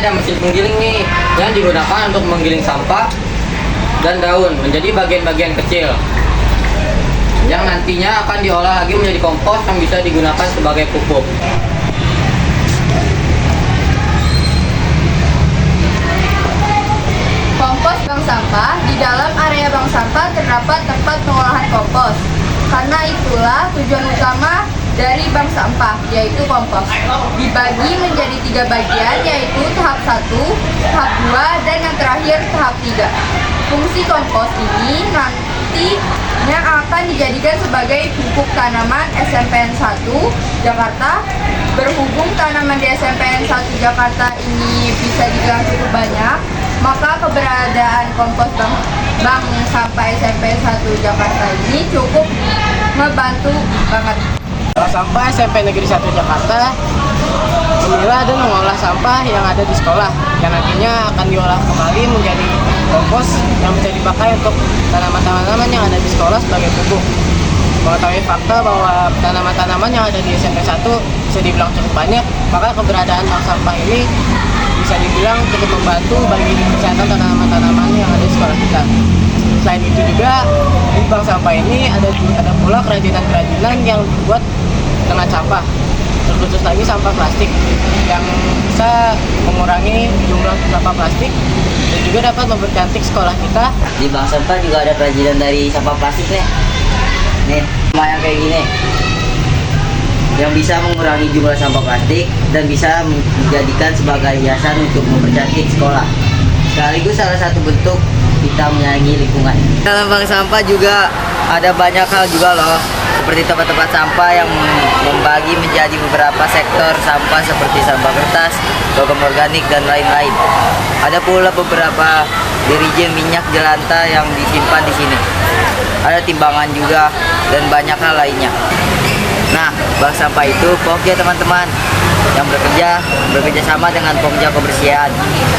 ada mesin penggiling nih yang digunakan untuk menggiling sampah dan daun menjadi bagian-bagian kecil yang nantinya akan diolah lagi menjadi kompos yang bisa digunakan sebagai pupuk. Kompos bank sampah. Di dalam area bank sampah terdapat tempat pengolahan kompos. Karena itulah tujuan utama dari bank sampah, yaitu kompos. Dibagi menjadi 3 bagian, yaitu tahap 1, tahap 2, dan yang terakhir tahap 3. Fungsi kompos ini nantinya akan dijadikan sebagai pupuk tanaman SMPN 1 Jakarta. Berhubung tanaman di SMPN 1 Jakarta ini bisa dibilang cukup banyak, maka keberadaan kompos bank sampah SMPN 1 Jakarta ini cukup membantu banget. Bank sampah SMP Negeri 1 Jakarta memilah dan mengolah sampah yang ada di sekolah yang nantinya akan diolah kembali menjadi kompos yang bisa dipakai untuk tanaman-tanaman yang ada di sekolah sebagai pupuk. Mengetahui fakta bahwa tanaman-tanaman yang ada di SMP 1 bisa dibilang cukup banyak, maka keberadaan bank sampah ini bisa dibilang cukup membantu bagi kesehatan tanaman-tanaman yang ada di sekolah kita. Selain itu juga di bank sampah ini ada pula kerajinan-kerajinan yang dibuat dengan sampah, terkhusus lagi sampah plastik yang bisa mengurangi jumlah sampah plastik dan juga dapat mempercantik sekolah kita. Di bank sampah juga ada kerajinan dari sampah plastik nih rumah yang kayak gini yang bisa mengurangi jumlah sampah plastik dan bisa dijadikan sebagai hiasan untuk mempercantik sekolah, sekaligus salah satu bentuk kita menyayangi lingkungan. Dalam bank sampah juga ada banyak hal juga loh, seperti tempat-tempat sampah yang membagi menjadi beberapa sektor sampah seperti sampah kertas, logam organik, dan lain-lain. Ada pula beberapa dirijen minyak jelantah yang disimpan di sini. Ada timbangan juga dan banyak hal lainnya. Nah, bank sampah itu Pokja teman-teman yang bekerja sama dengan Pokja Kebersihan.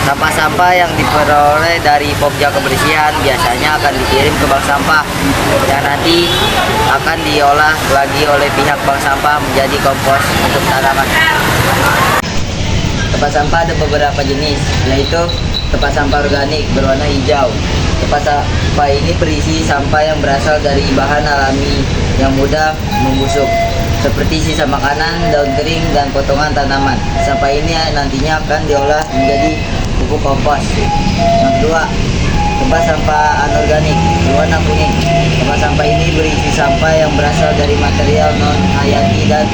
Sampah-sampah yang diperoleh dari Pokja Kebersihan biasanya akan dikirim ke bank sampah yang nanti akan diolah lagi oleh pihak bank sampah menjadi kompos untuk tanaman. Tempat sampah ada beberapa jenis, yaitu tempat sampah organik berwarna hijau. Tempat sampah ini berisi sampah yang berasal dari bahan alami yang mudah membusuk, seperti sisa makanan, daun kering, dan potongan tanaman. Sampah ini nantinya akan diolah menjadi pupuk kompos. Yang kedua, tempat sampah anorganik berwarna kuning. Tempat sampah ini berisi sampah yang berasal dari material non-hayati dan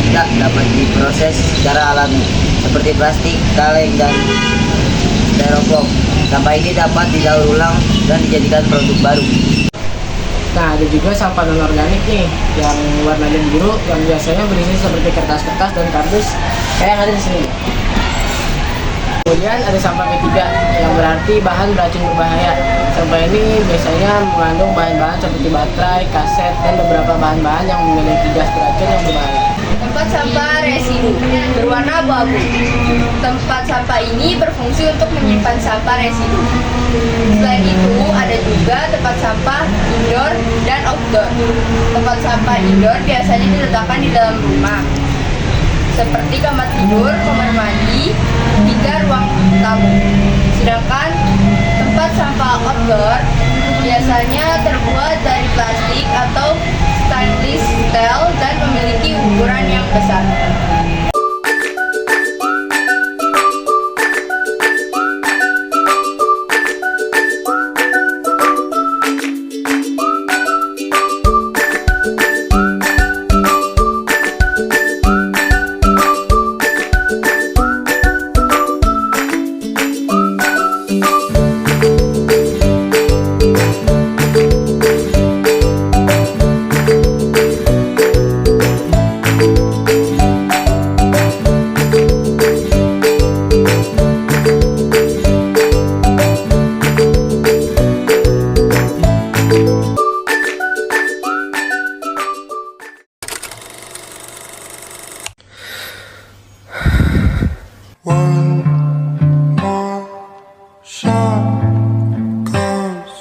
tidak dapat diproses secara alami, seperti plastik, kaleng, dan styrofoam. Sampah ini dapat didaur ulang dan dijadikan produk baru. Nah, ada juga sampah non-organik nih yang warnanya biru yang biasanya berisi seperti kertas-kertas dan kardus kayak yang ada di sini. Kemudian ada sampah ketiga yang berarti bahan beracun berbahaya. Sampah ini biasanya mengandung bahan-bahan seperti baterai, kaset, dan beberapa bahan-bahan yang memiliki gas beracun yang berbahaya. Tempat sampah residu berwarna abu-abu. Tempat sampah ini berfungsi untuk menyimpan sampah residu. Selain itu, ada juga tempat sampah indoor dan outdoor. Tempat sampah indoor biasanya diletakkan di dalam rumah, seperti kamar tidur, kamar mandi, hingga ruang tamu. Sedangkan tempat sampah outdoor biasanya terbuat dari plastik atau stainless steel dan memiliki ukuran yang besar. One more shot, 'cause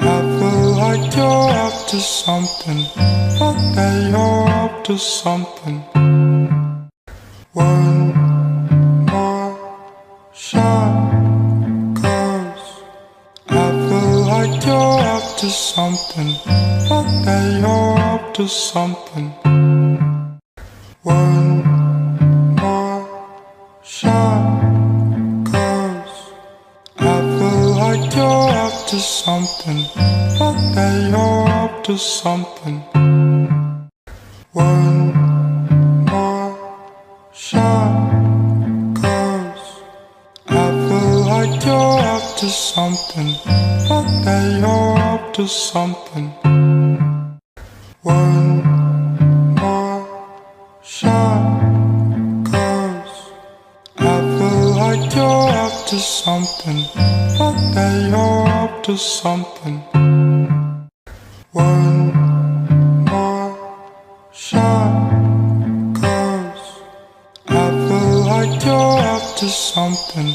I feel like you're up to something. But that you're up to something. One more shot. to something. One more shot, 'cause I feel like you're up to something, but that you're up to something. One more shot, 'cause I feel like you're up to something, but that you're up to something. One more shot, 'cause I feel like you're up to something, but that you're up to something. One more shot, 'cause I feel like you're up to something,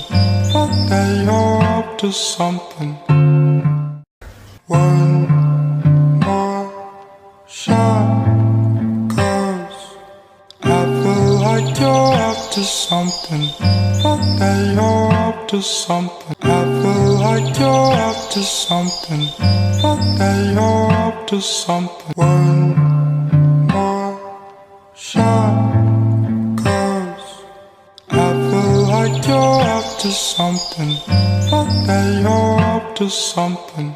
but that you're up to something. One more shot, 'cause I feel like you're up to something, but that you're up to something. I feel like you're up to something, but that you're up to something. One more shot, 'cause I feel like you're up to something, but that you're up to something.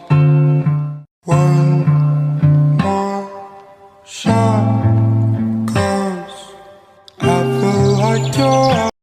One more shot, 'cause I feel like you're up